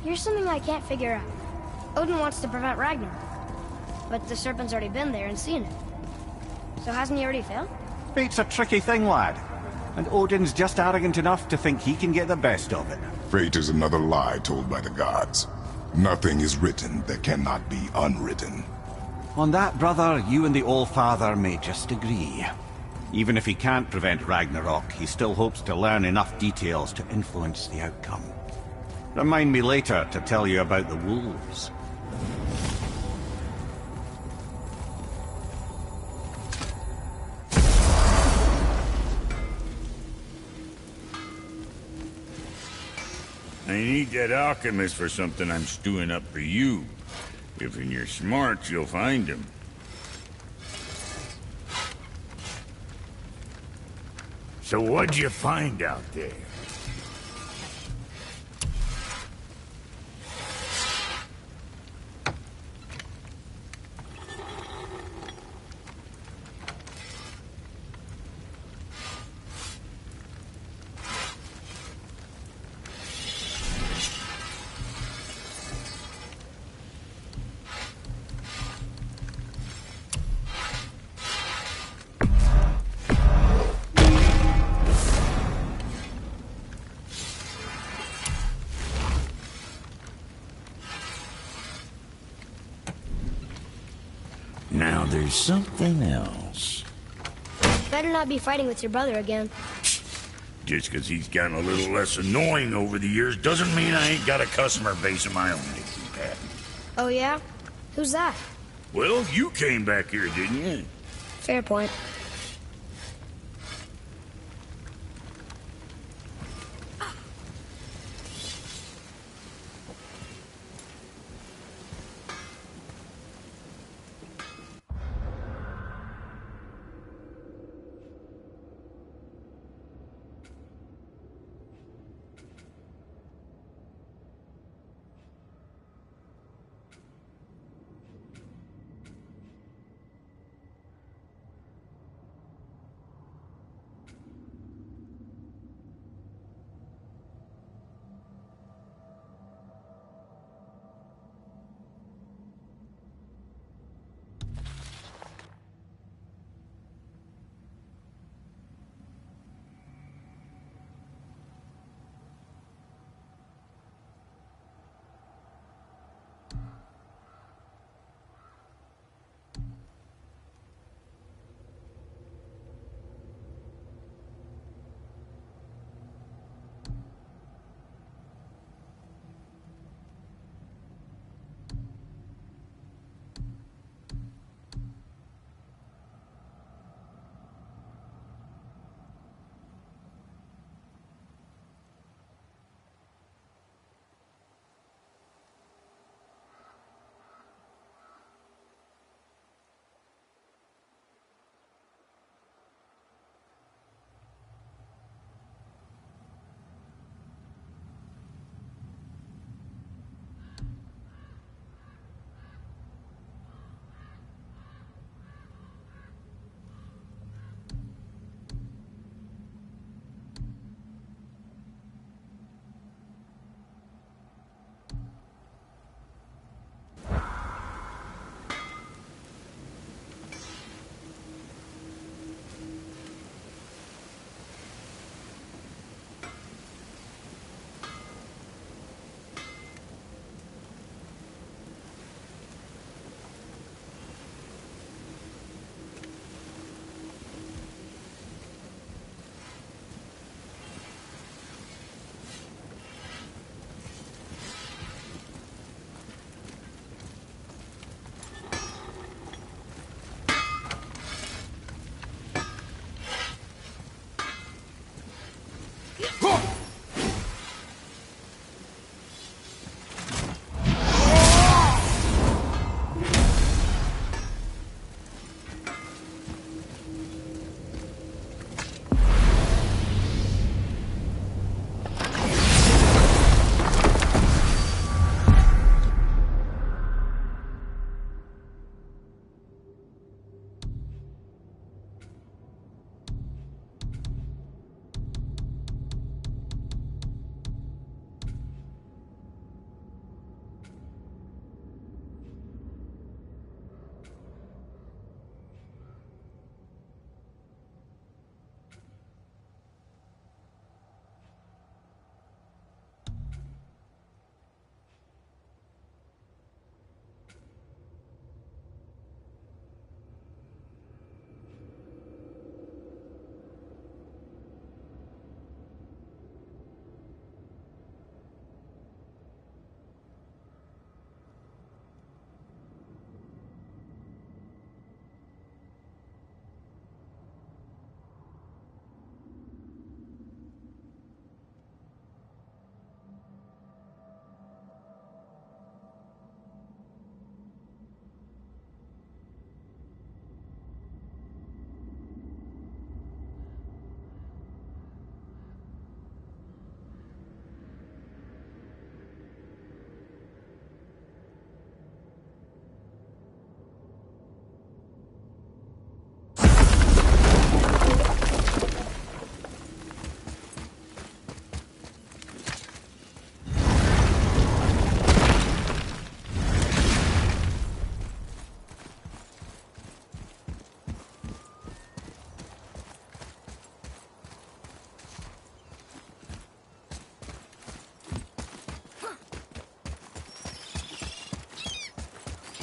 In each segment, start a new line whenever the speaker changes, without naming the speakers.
Here's something I can't figure out. Odin wants to prevent Ragnarok, but the serpent's already been there and seen it. So hasn't he already failed?
Fate's a tricky thing, lad. And Odin's just arrogant enough to think he can get the best of it.
Fate is another lie told by the gods. Nothing is written that cannot be unwritten.
On that, brother, you and the All-Father may just agree. Even if he can't prevent Ragnarok, he still hopes to learn enough details to influence the outcome. Remind me later to tell you about the wolves.
I need that alchemist for something I'm stewing up for you. If in your smarts, you'll find him. So what'd you find out there? Now there's something else.
Better not be fighting with your brother again.
Just because he's gotten a little less annoying over the years doesn't mean I ain't got a customer base of my own.
Oh yeah? Who's that?
Well, you came back here, didn't you?
Fair point.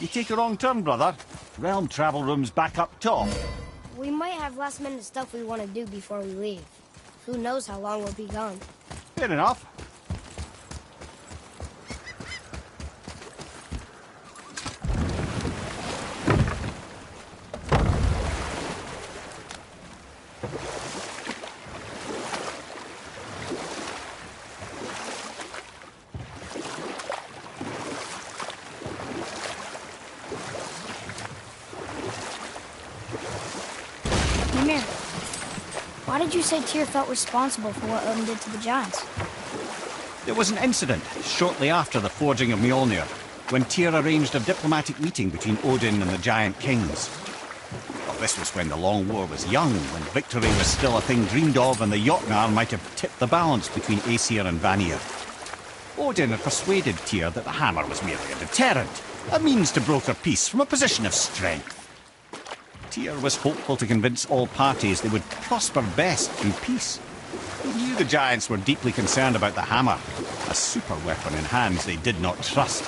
You take a wrong turn, brother. Realm travel room's back up top.
We might have last-minute stuff we want to do before we leave. Who knows how long we'll be gone.
Fair enough.
Ymir, why did you say Tyr felt responsible for what Odin did to the giants?
There was an incident shortly after the forging of Mjolnir, when Tyr arranged a diplomatic meeting between Odin and the giant kings. Well, this was when the Long War was young, when victory was still a thing dreamed of, and the Jotnar might have tipped the balance between Aesir and Vanir. Odin had persuaded Tyr that the hammer was merely a deterrent, a means to broker peace from a position of strength. Tyr was hopeful to convince all parties they would prosper best through peace. He knew the giants were deeply concerned about the hammer, a super weapon in hands they did not trust.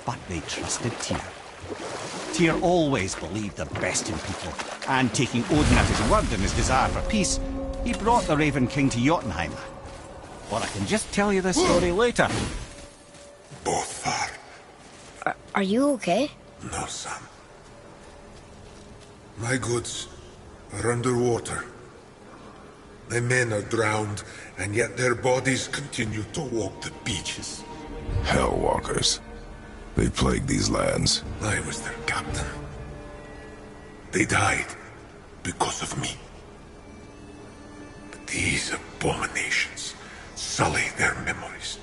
But they trusted Tyr. Tyr always believed the best in people, and taking Odin at his word in his desire for peace, he brought the Raven King to Jotunheim. But I can just tell you this story later.
Both are.
Are you okay?
No, son. My goods are underwater. My men are drowned, and yet their bodies continue to walk the beaches.
Hellwalkers. They plague these lands.
I was their captain. They died because of me. But these abominations sully their memories.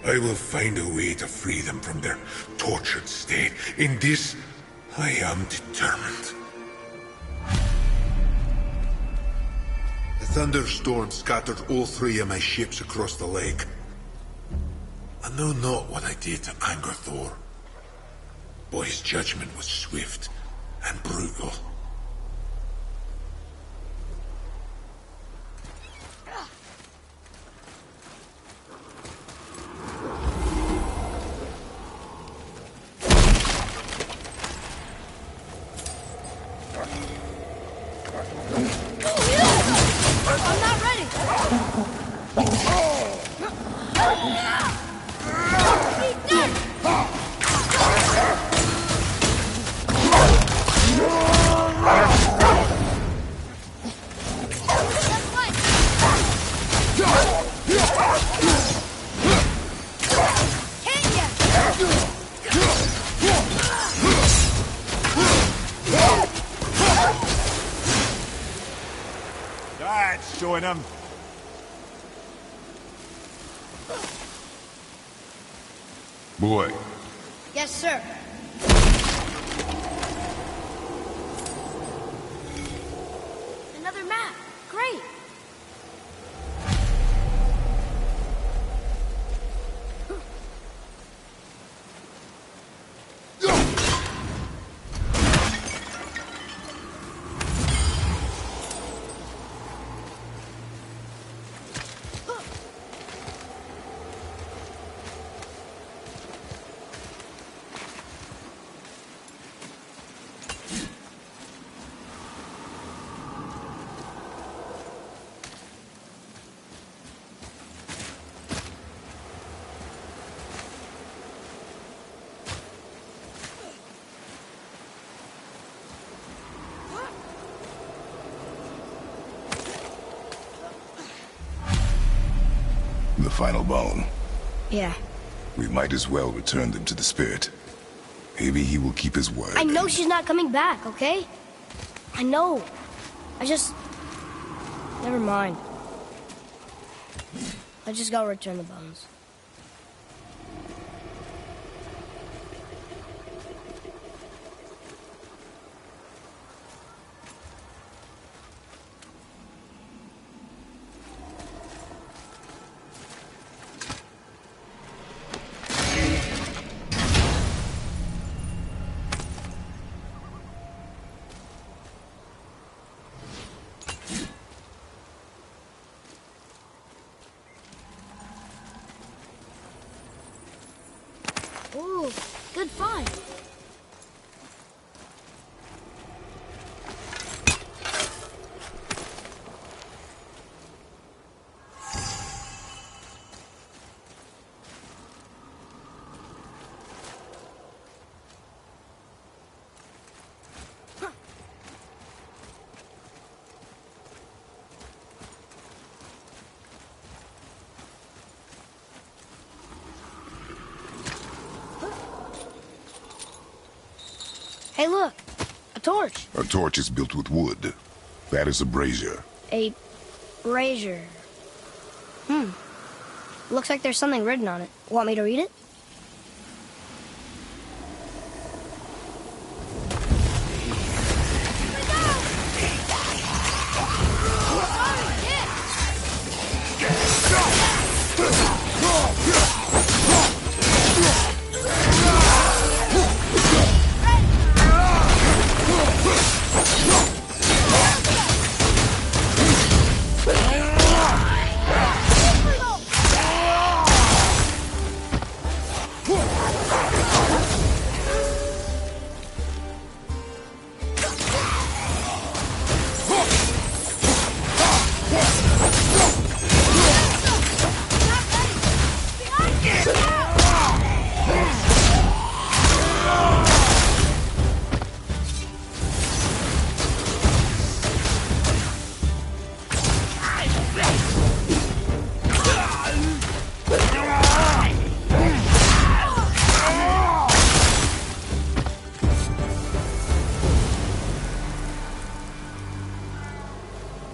I will find a way to free them from their tortured state. In this, I am determined. A thunderstorm scattered all 3 of my ships across the lake. I know not what I did to anger Thor. But his judgment was swift and brutal.
I'm not ready!
That's showing him.
Boy,
Yes, sir. Another map. Great.
the final bone.
Yeah.
We might as well return them to the spirit. Maybe he will keep his word.
I know she's not coming back, okay? I know. I just... Never mind. I just gotta return the bones. Ooh, good find. Hey, look! A torch!
A torch is built with wood. That is a brazier.
A brazier. Looks like there's something written on it. Want me to read it?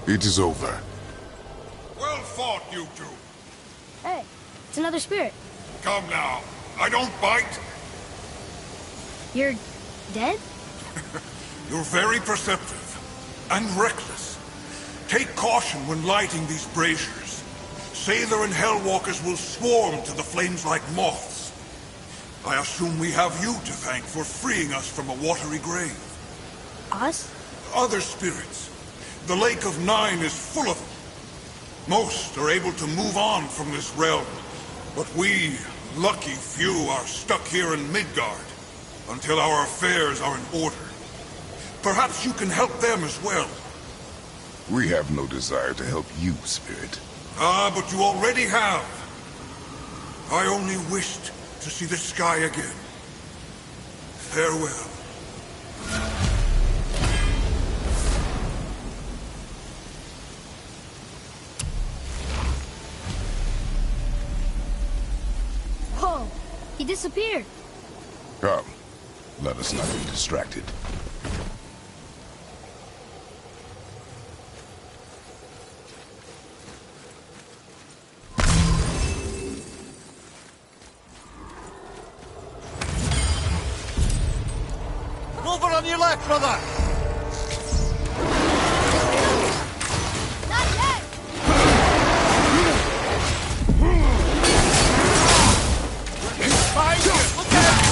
It is over.
Well fought, you two.
Hey, it's another spirit.
Come now. I don't bite.
You're dead?
You're very perceptive and reckless. Take caution when lighting these braziers. Sailor and Hellwalkers will swarm to the flames like moths. I assume we have you to thank for freeing us from a watery grave.
Us?
Other spirits. The Lake of Nine is full of them. Most are able to move on from this realm, but we, lucky few, are stuck here in Midgard until our affairs are in order. Perhaps you can help them as well.
We have no desire to help you, Spirit.
Ah, but you already have. I only wished to see the sky again. Farewell.
Whoa! He disappeared.
Come, let us not be distracted.
Over on your left, brother!
Not yet!
Behind you! Look out!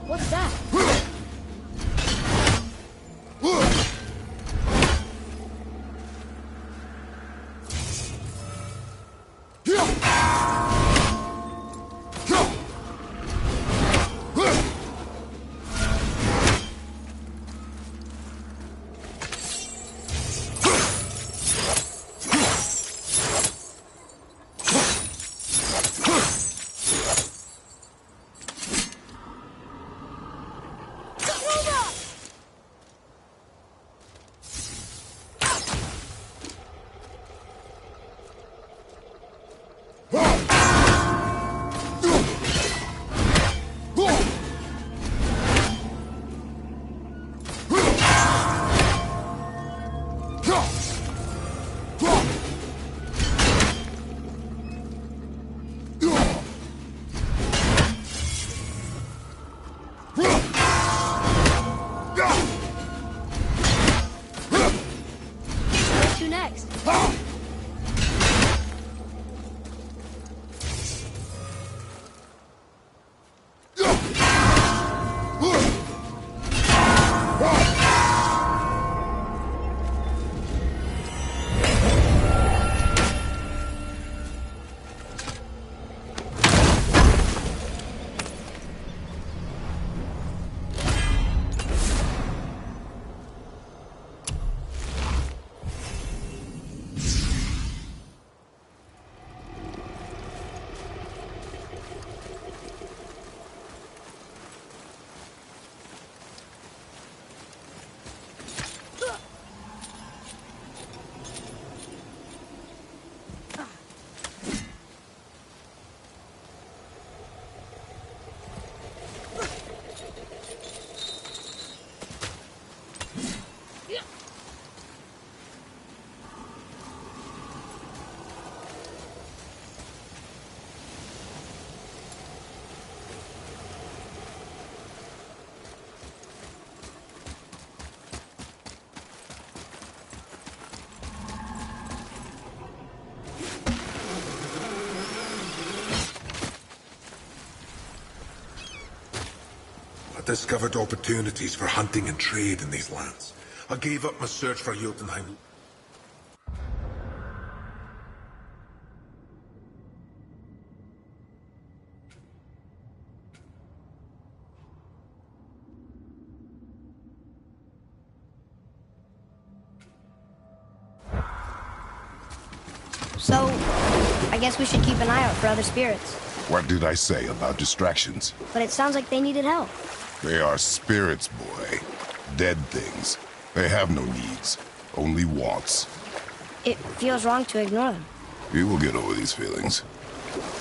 What's that?
discovered opportunities for hunting and trade in these lands. I gave up my search for Jotunheim.
So, I guess we should keep an eye out for other spirits.
What did I say about distractions?
But it sounds like they needed help.
They are spirits, boy. Dead things. They have no needs, only wants.
It feels wrong to ignore them.
You will get over these feelings.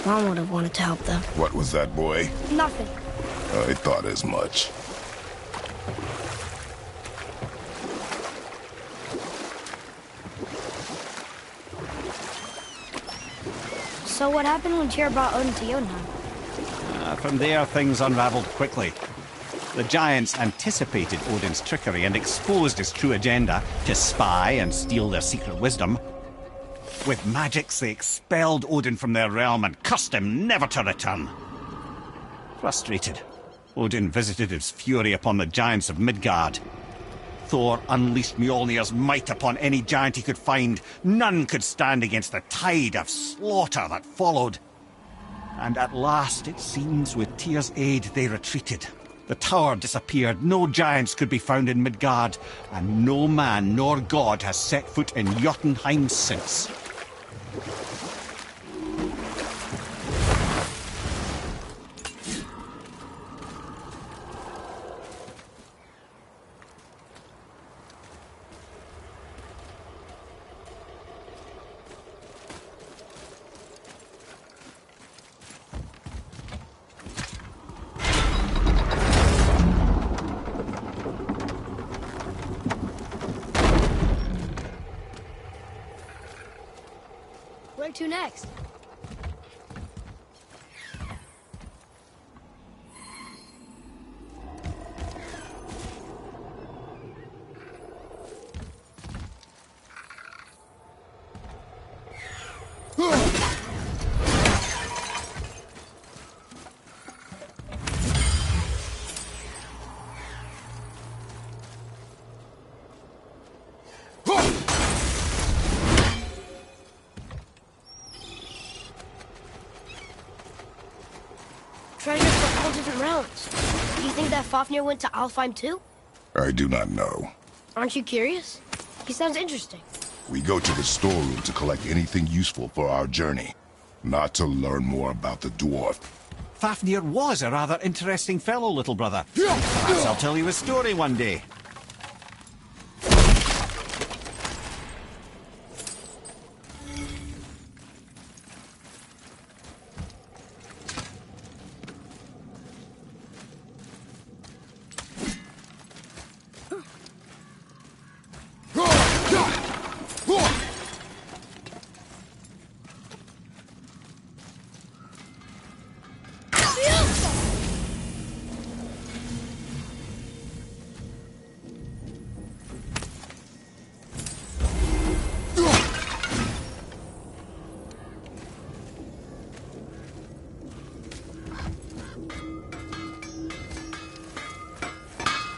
Mom would have wanted to help them.
What was that, boy?
Nothing.
I thought as much.
So what happened when Tyr brought Odin to Jotunheim?
From there, things unraveled quickly. The giants anticipated Odin's trickery and exposed his true agenda to spy and steal their secret wisdom. With magics, they expelled Odin from their realm and cursed him never to return. Frustrated, Odin visited his fury upon the giants of Midgard. Thor unleashed Mjolnir's might upon any giant he could find. None could stand against the tide of slaughter that followed. And at last, it seems, with Tyr's aid, they retreated. The tower disappeared, no giants could be found in Midgard, and no man nor god has set foot in Jotunheim since.
Where to next? Treasures from all different realms. Do you think that Fafnir went to Alfheim too?
I do not know.
Aren't you curious? He sounds interesting.
We go to the storeroom to collect anything useful for our journey, not to learn more about the dwarf.
Fafnir was a rather interesting fellow, little brother. Perhaps I'll tell you a story one day.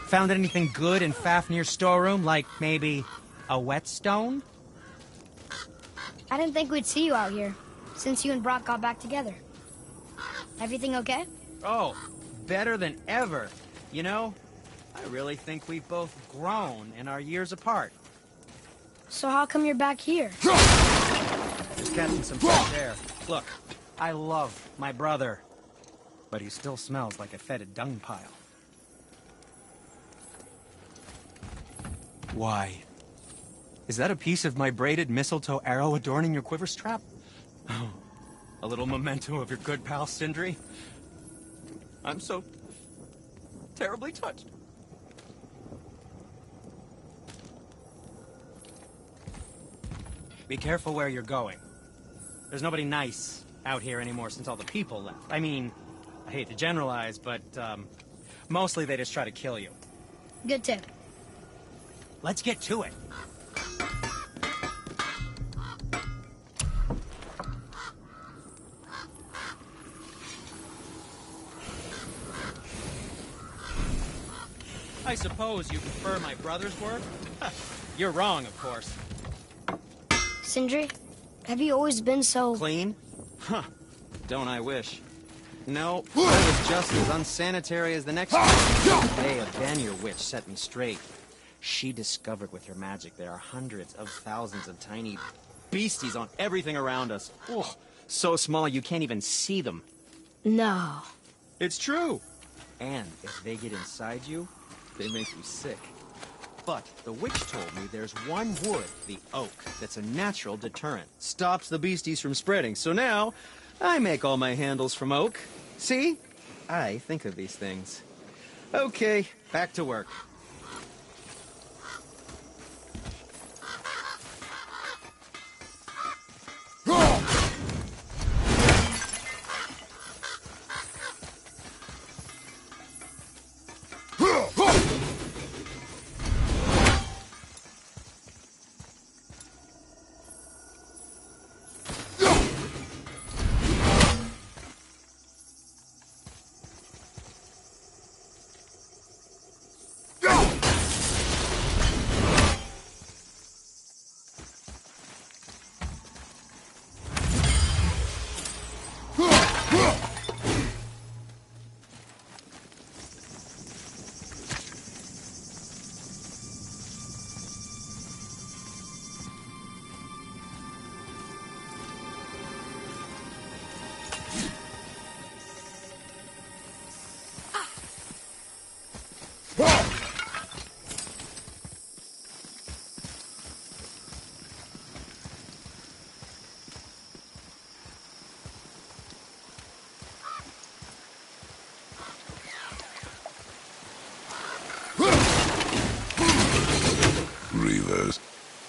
Found anything good in Fafnir's storeroom, like maybe a whetstone?
I didn't think we'd see you out here, since you and Brock got back together. Everything okay?
Oh, better than ever. You know, I really think we've both grown in our years apart.
So how come you're back here?
Just catching some fresh air. Look, I love my brother, but he still smells like a fetid dung pile. Why? Is that a piece of my braided mistletoe arrow adorning your quiver strap? Oh, a little memento of your good pal Sindri? I'm so terribly touched. Be careful where you're going. There's nobody nice out here anymore since all the people left. I mean, I hate to generalize, but mostly they just try to kill you.
Good tip.
Let's get to it. I suppose you prefer my brother's work? You're wrong, of course.
Sindri, have you always been so...
Clean? Huh. Don't I wish. No, I was just as unsanitary as the next one. Today, a Vanir witch set me straight. She discovered with her magic there are hundreds of thousands of tiny beasties on everything around us. Oh, so small you can't even see them.
No.
It's true. And if they get inside you, they make you sick. But the witch told me there's one wood, the oak, that's a natural deterrent. Stops the beasties from spreading. So now, I make all my handles from oak. See? I think of these things. Okay, back to work.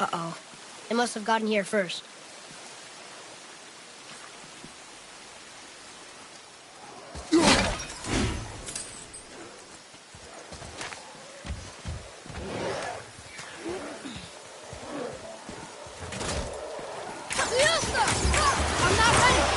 Uh-oh. They must have gotten here first. I'm not ready!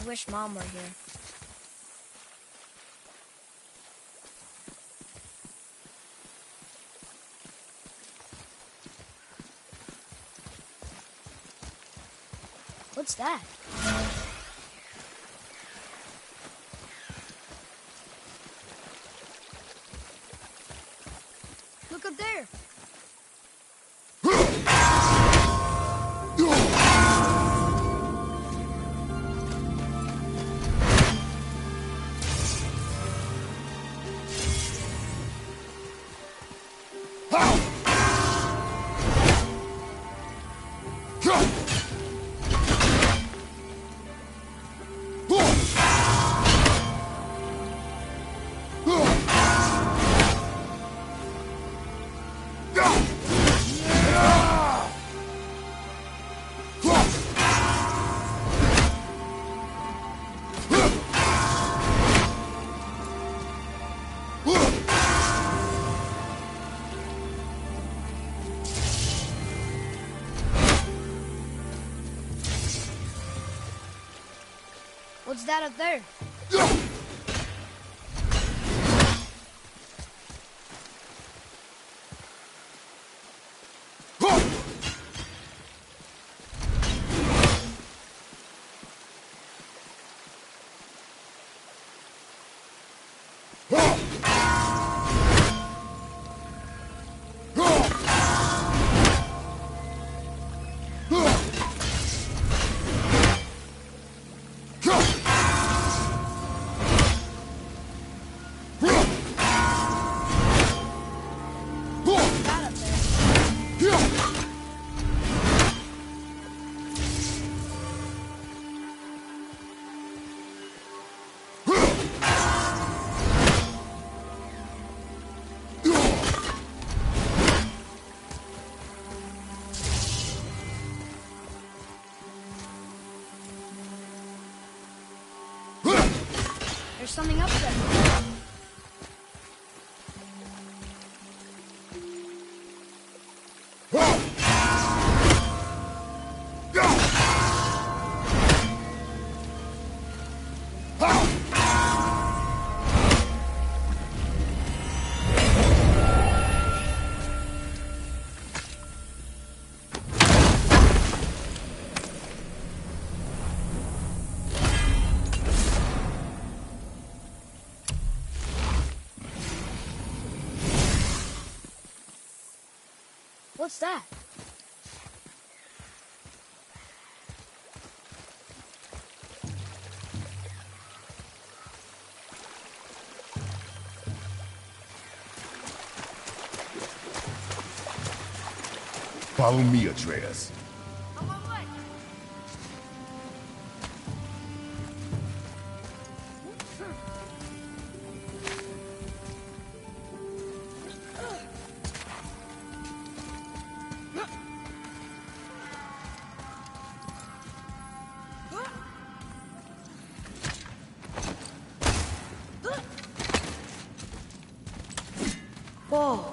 wish Mom were here. What's that? Look up there! What's that up there? There's something up there. What's that?
Follow me, Atreus.
On my way. Whoa.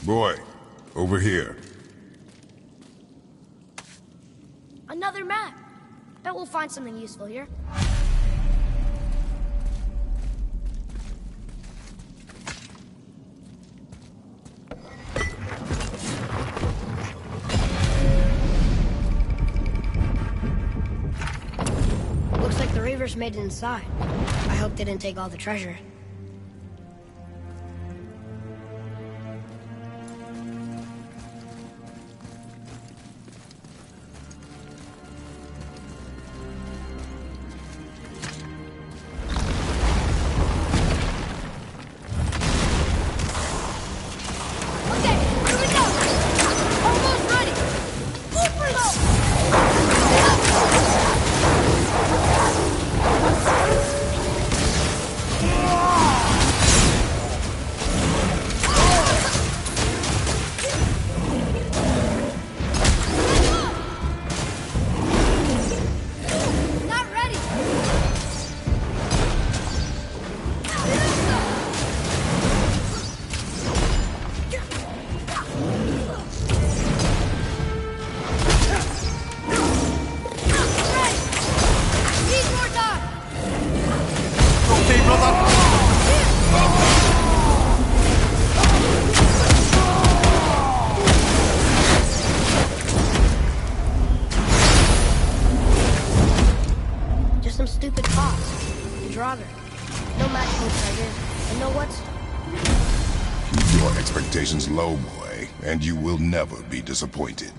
Boy, over here.
Another map. Bet we'll find something useful here. Looks like the Reavers made it inside. I hope they didn't take all the treasure.
Keep your expectations low, boy, and you will never be disappointed.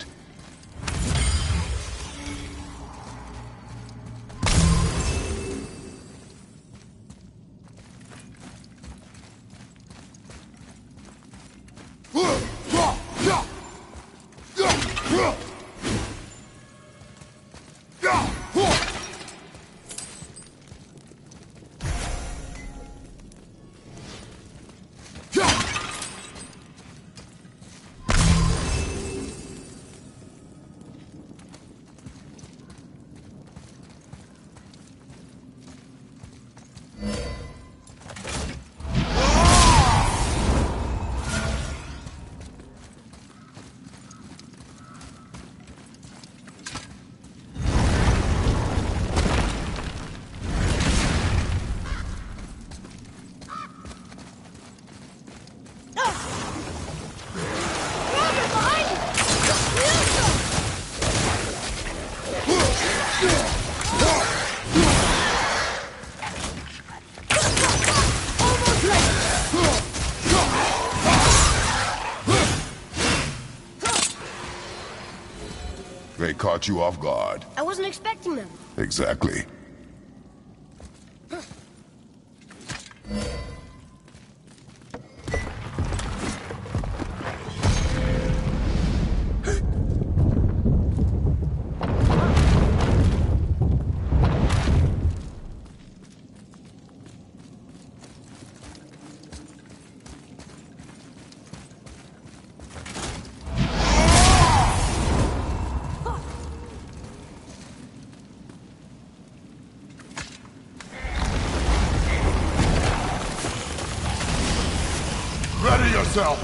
They caught you off guard.
I wasn't expecting them.
Exactly. Ready yourself!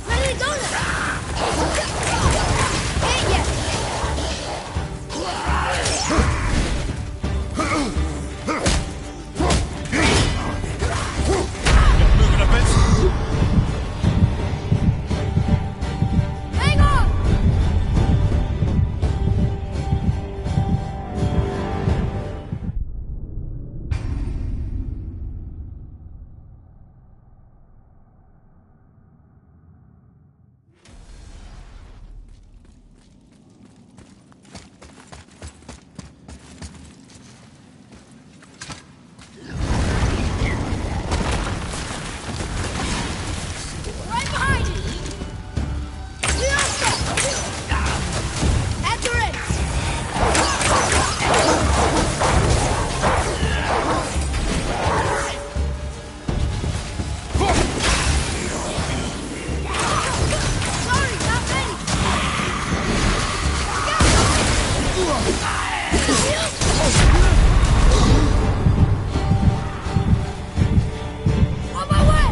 Ready to go now! Ain't yet! Hang on! On my way!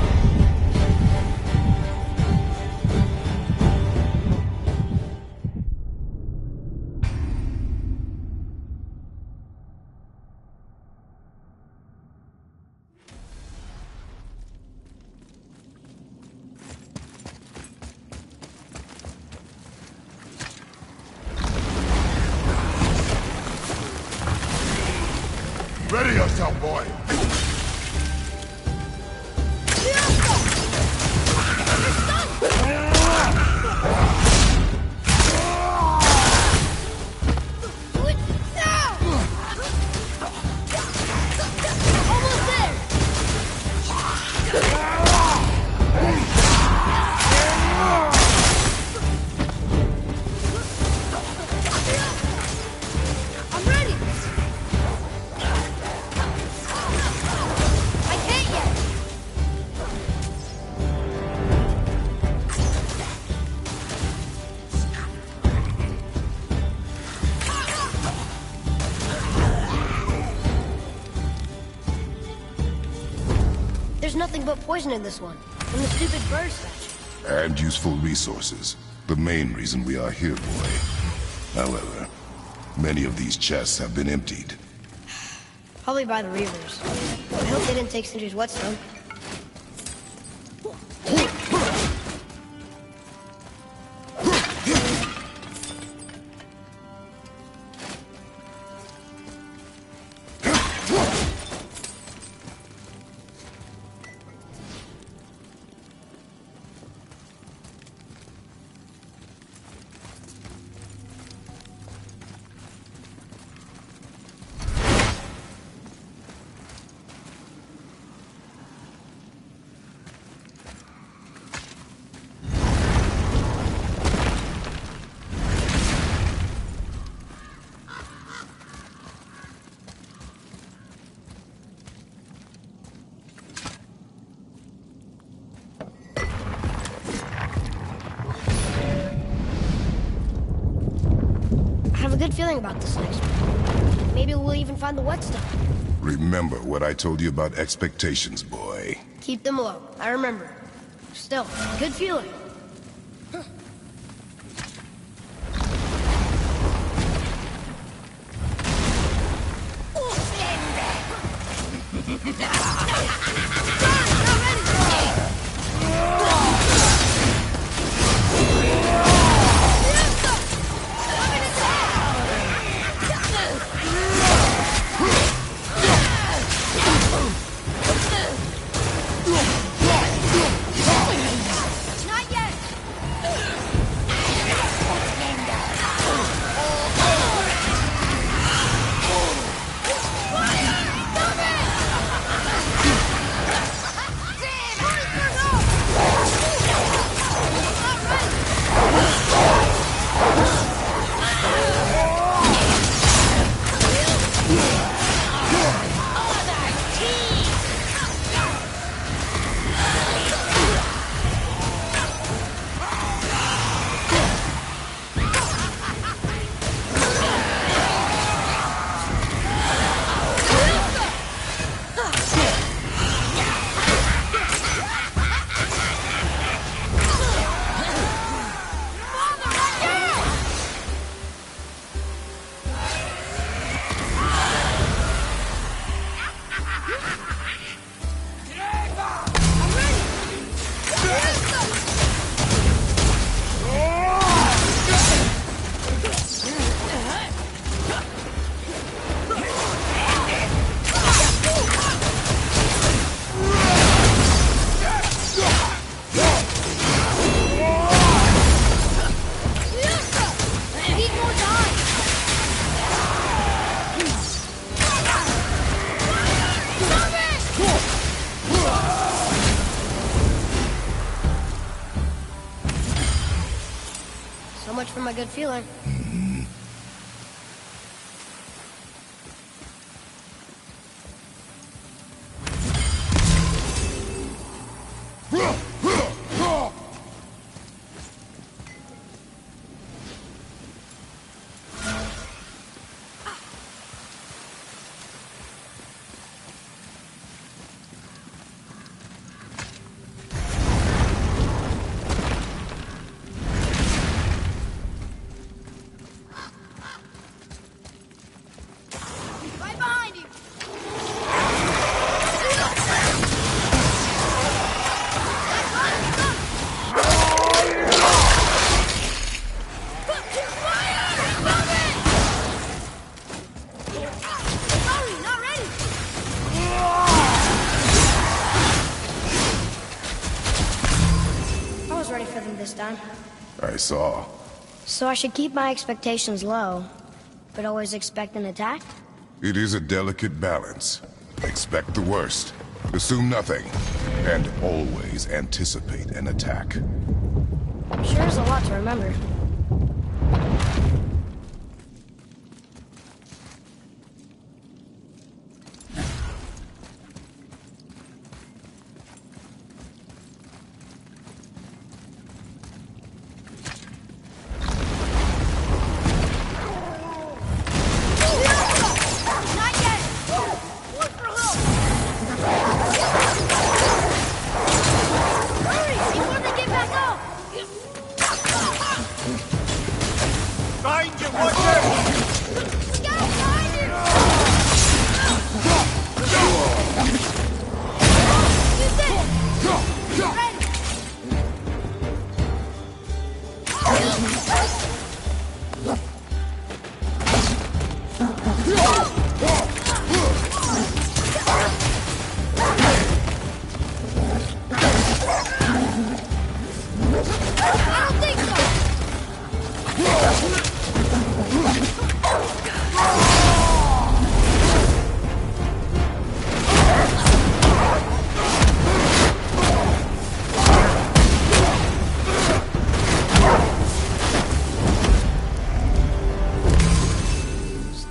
Ready yourself, boy.
Almost there! I'm ready! I can't yet! There's nothing but poison in this one. And the stupid bird statue.
And useful resources. The main reason we are here, boy. However, many of these chests have been emptied.
Probably by the Reavers. I hope they didn't take Sindri's whetstone. I have a good feeling about this next one. Maybe we'll even find the whetstone.
Remember what I told you about expectations, boy.
Keep them low. I remember. Still, good feeling. Not yet! So much for my good feeling. this time.
I saw.
So I should keep my expectations low, but always expect an attack?
It is a delicate balance. Expect the worst, assume nothing, and always anticipate an attack.
Sure is a lot to remember.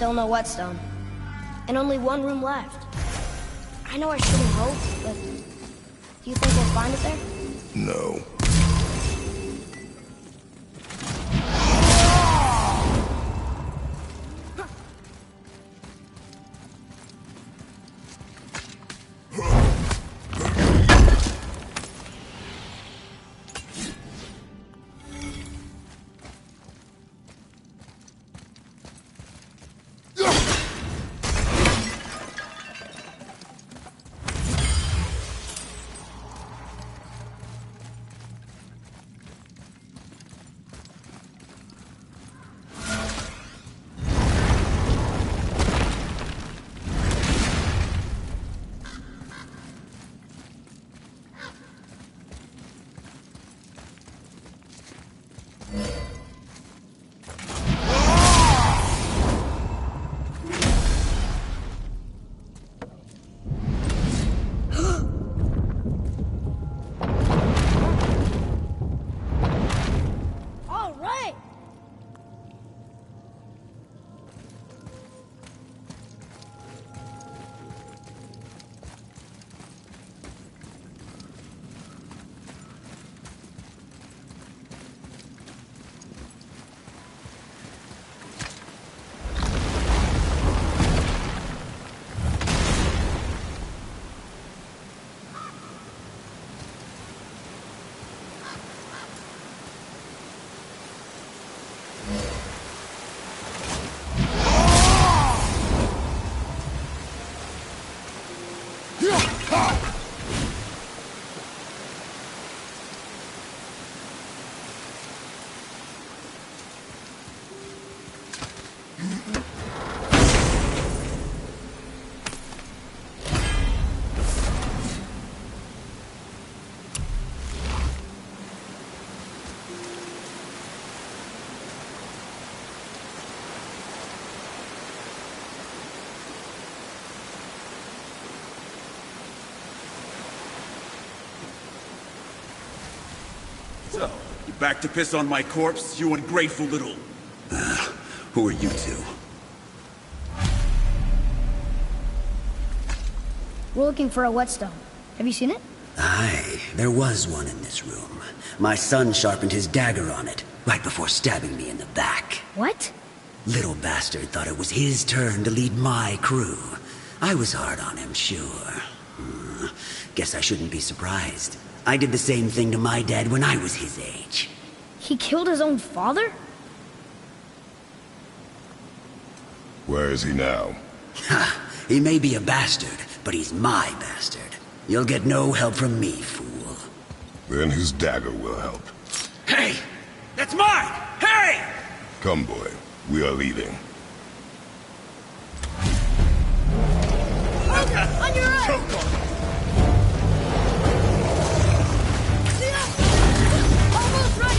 Still no whetstone. And only one room left. I know I shouldn't hope, but do you think we'll find it there?
No.
So, you back to piss on my corpse, you ungrateful little... who are you two?
We're looking for a whetstone. Have you seen it?
Aye, there was one in this room. My son sharpened his dagger on it, right before stabbing me in the back.
What?
Little bastard thought it was his turn to lead my crew. I was hard on him, sure. Guess I shouldn't be surprised. I did the same thing to my dad when I was his age.
He killed his own father?
Where is he now?
Ha! He may be a bastard, but he's my bastard. You'll get no help from me, fool.
Then his dagger will help.
Hey! That's mine! Hey!
Come, boy. We are leaving.
On your right!
Choke on it!
Almost right!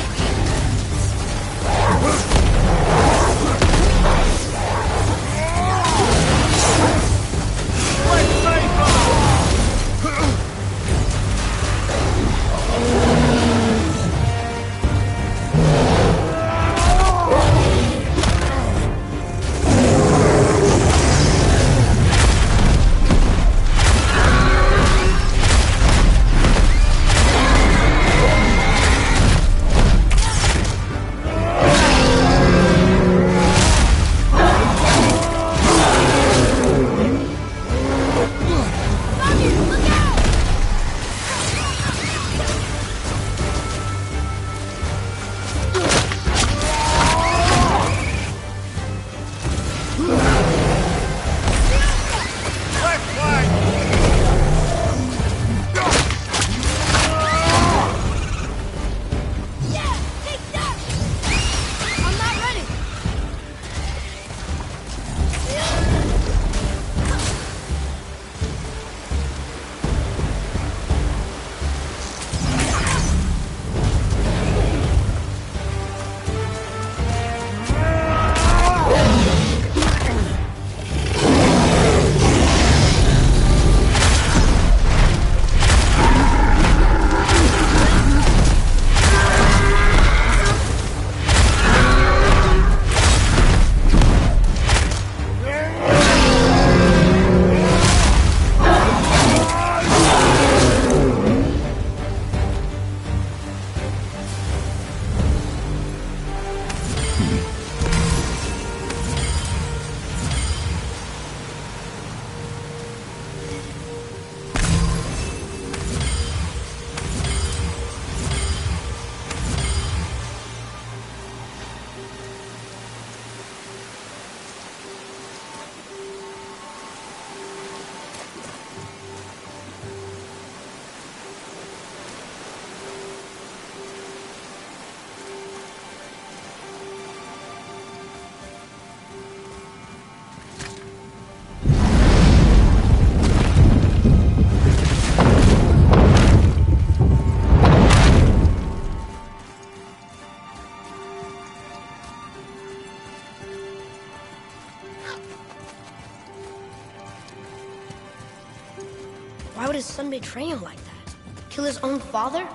Why would his son betray him like that? Kill his own father?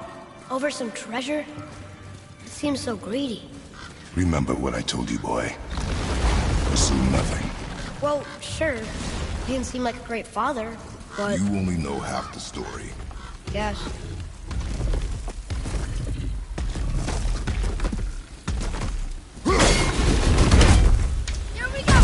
Over some treasure? It seems so greedy.
Remember what I told you, boy. Assume nothing.
Well, sure. He didn't seem like a great father, but...
You only know half the story.
Yes. Here we go!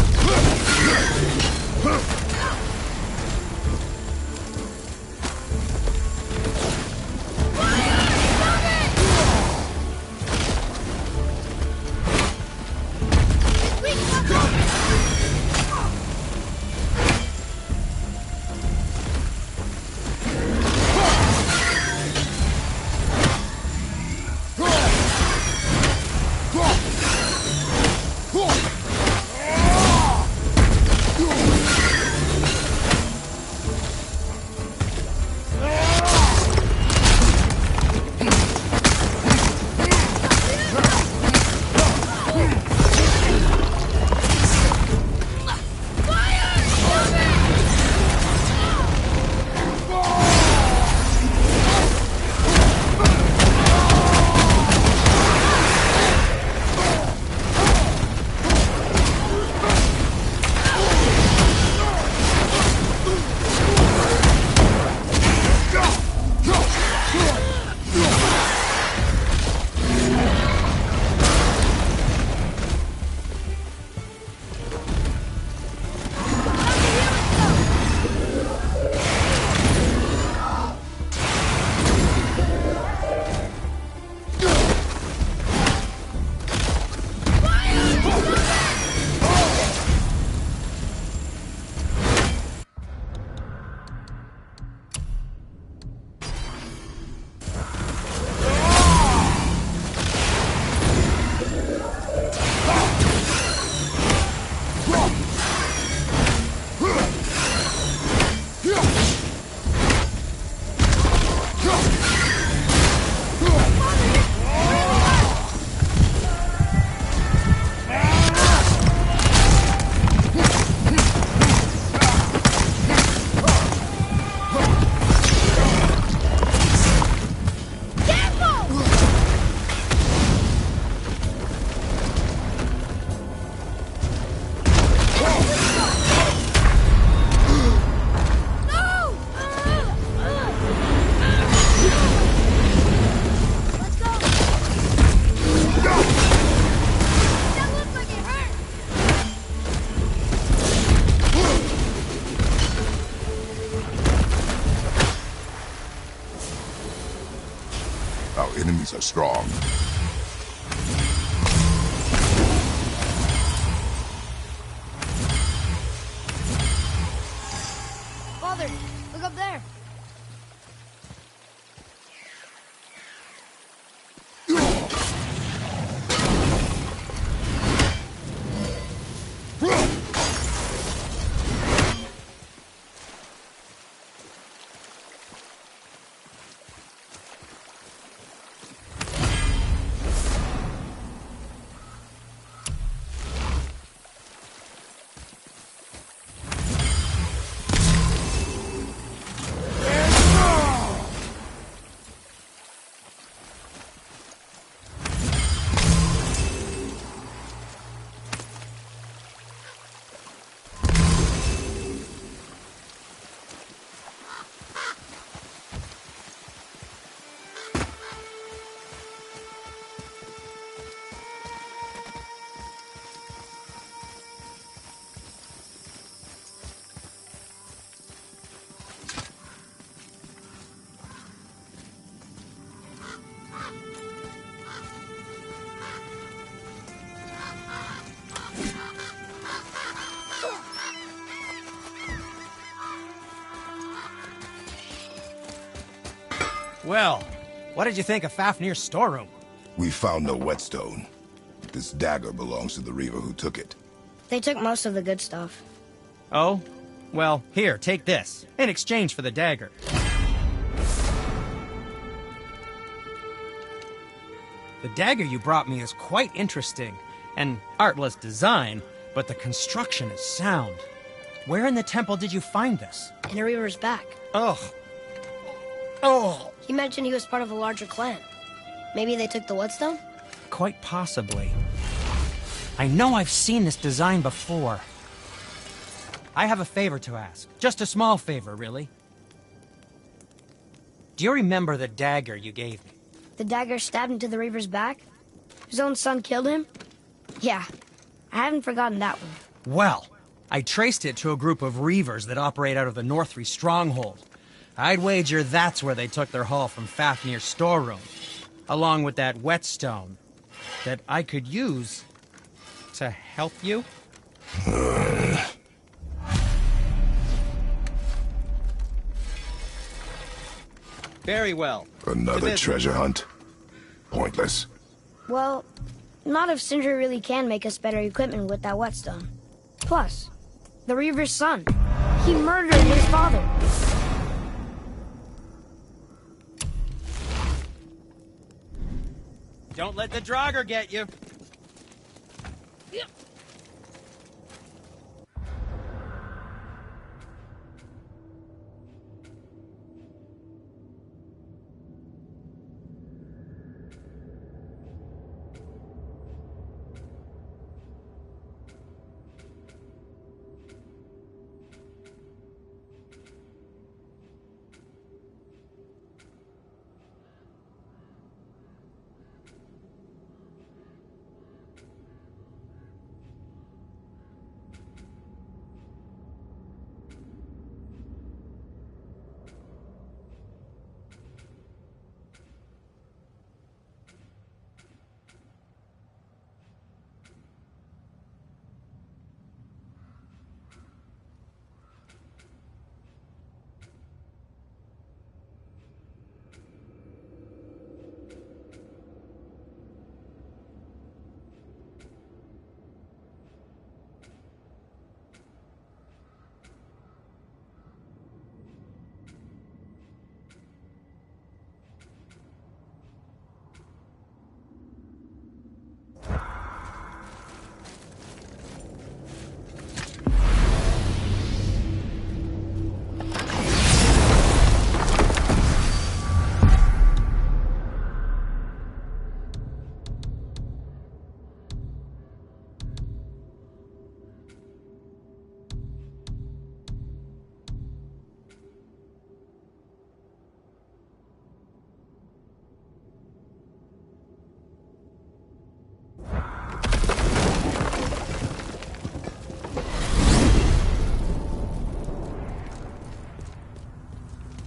Our enemies are strong.
Father, look up there.
Well, what did you think of Fafnir's storeroom?
We found no whetstone. This dagger belongs to the Reaver who took it.
They took most of the good stuff.
Oh? Well, here, take this, in exchange for the dagger. The dagger you brought me is quite interesting, an artless design, but the construction is sound. Where in the temple did you find this?
In a Reaver's back.
Ugh, Oh!
He mentioned he was part of a larger clan. Maybe they took the Whetstone?
Quite possibly. I know I've seen this design before. I have a favor to ask. Just a small favor, really. Do you remember the dagger you gave me?
The dagger stabbed into the Reaver's back? His own son killed him? Yeah, I haven't forgotten that one.
Well, I traced it to a group of Reavers that operate out of the Northree stronghold. I'd wager that's where they took their haul from Fafnir's storeroom, along with that whetstone that I could use to help you. Very well.
Another treasure hunt? Pointless.
Well, not if Sindri really can make us better equipment with that whetstone. Plus, the Reaver's son. He murdered his father.
Don't let the Draugr get you.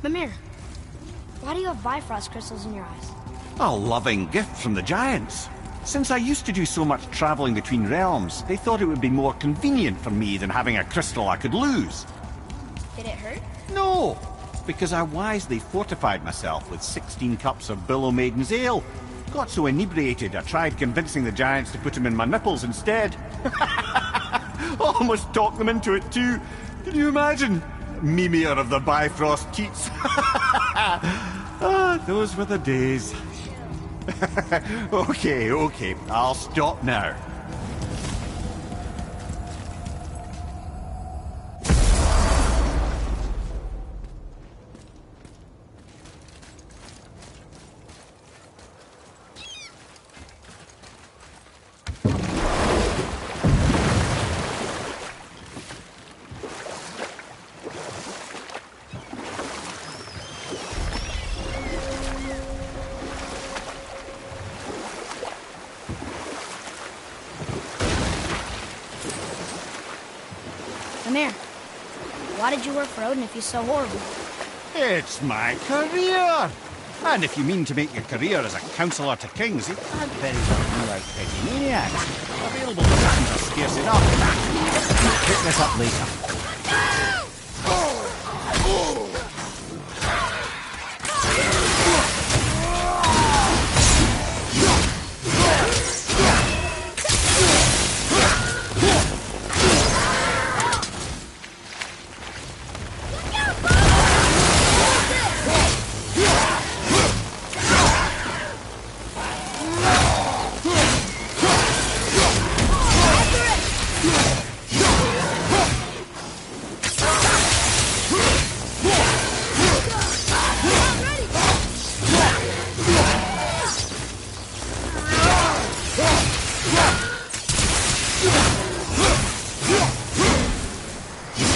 Mimir, why do you have Bifrost crystals in your eyes?
A loving gift from the giants. Since I used to do so much traveling between realms, they thought it would be more convenient for me than having a crystal I could lose.
Did it hurt?
No, because I wisely fortified myself with 16 cups of Billow Maiden's ale. Got so inebriated I tried convincing the giants to put him in my nipples instead. Almost talked them into it too. Can you imagine? Mimir of the Bifrost Teats. Ah, those were the days. Okay, I'll stop now.
Mimir, why did you work for Odin if he's so horrible?
It's my career! And if you mean to make your career as a counsellor to kings, you can't very well rule out petty maniacs. Available positions are scarce enough. Pick this up later.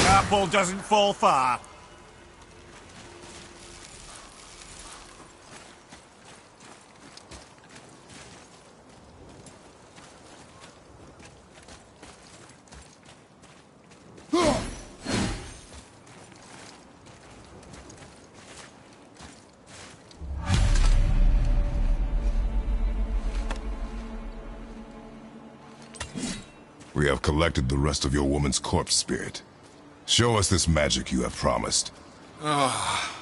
apple doesn't fall far.
We have collected the rest of your woman's corpse spirit. Show us this magic you have promised.
Ah,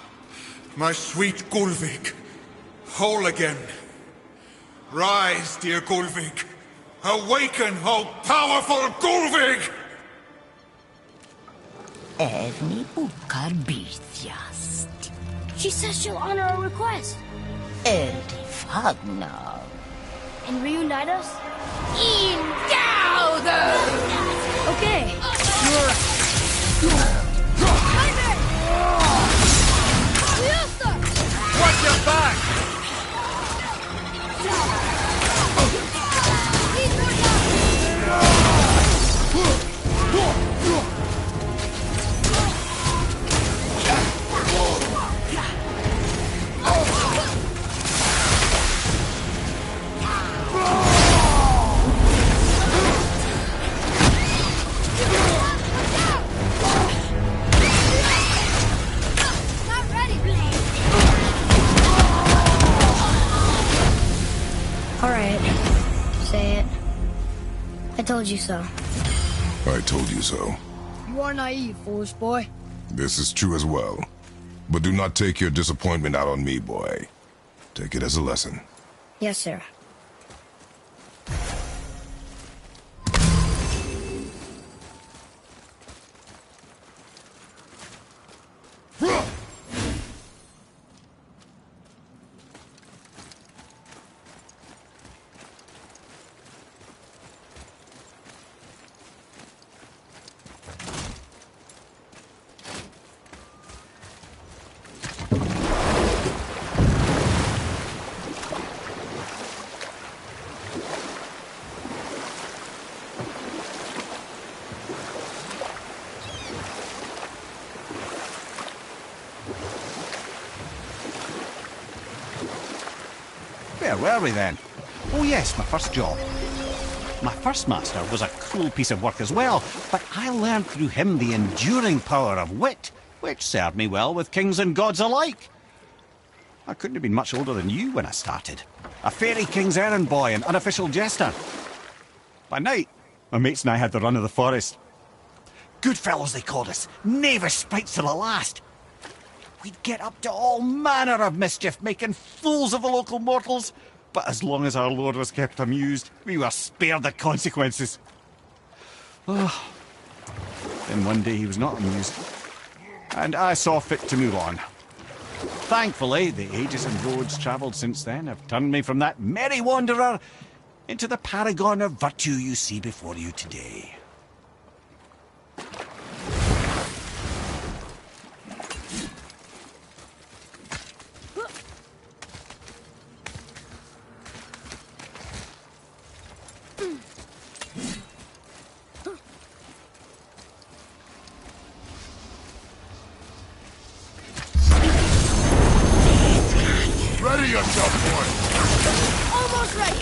my sweet Gulvik. Whole again. Rise, dear Gulvik. Awaken, O powerful Gulvik!
Evni bukar bitjast.
She says she'll honor our request.
Eldi fagnar.
And reunite us? Okay.
Watch your back!
Alright. Say it. I told you so.
I told you so.
You are naive, foolish boy.
This is true as well. But do not take your disappointment out on me, boy. Take it as a lesson.
Yes, sir.
Where were we then? Oh yes, my first job. My first master was a cruel piece of work as well, but I learned through him the enduring power of wit, which served me well with kings and gods alike. I couldn't have been much older than you when I started. A fairy king's errand boy and unofficial jester. By night, my mates and I had the run of the forest. Good fellows they called us, knavish sprites to the last. We'd get up to all manner of mischief, making fools of the local mortals. But as long as our lord was kept amused, we were spared the consequences. Oh. Then one day he was not amused, and I saw fit to move on. Thankfully, the ages and roads travelled since then have turned me from that merry wanderer into the paragon of virtue you see before you today.
Ready yourself, boy!
Almost ready.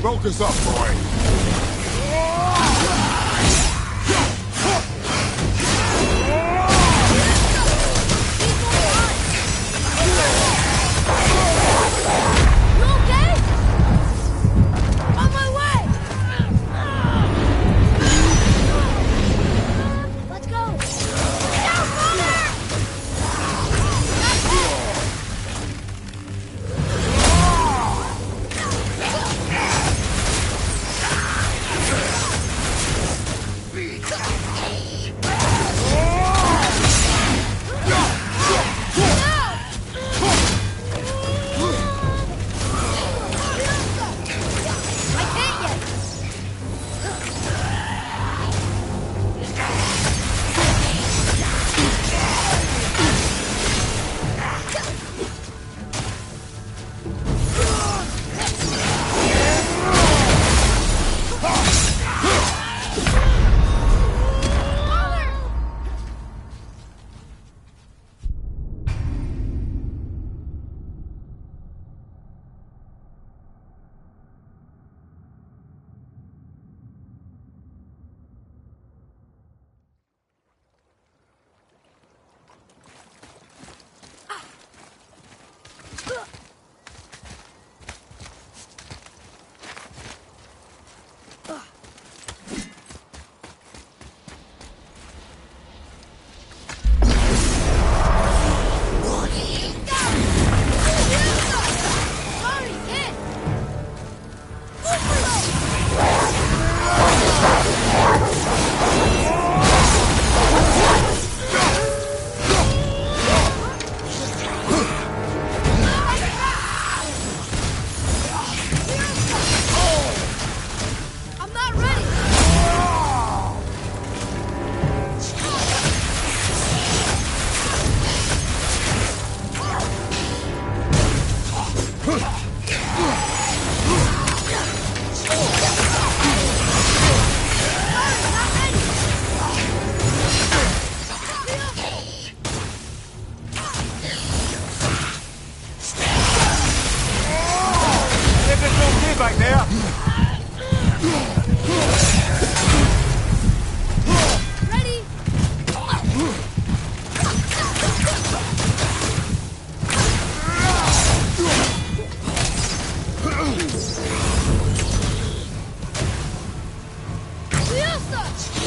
Focus up, boy.
You okay? On my way! Let's go! Down, brother! I can't yet! Sorry, kid! I'm not ready!
If it's okay back there.
Ready? Fiesta!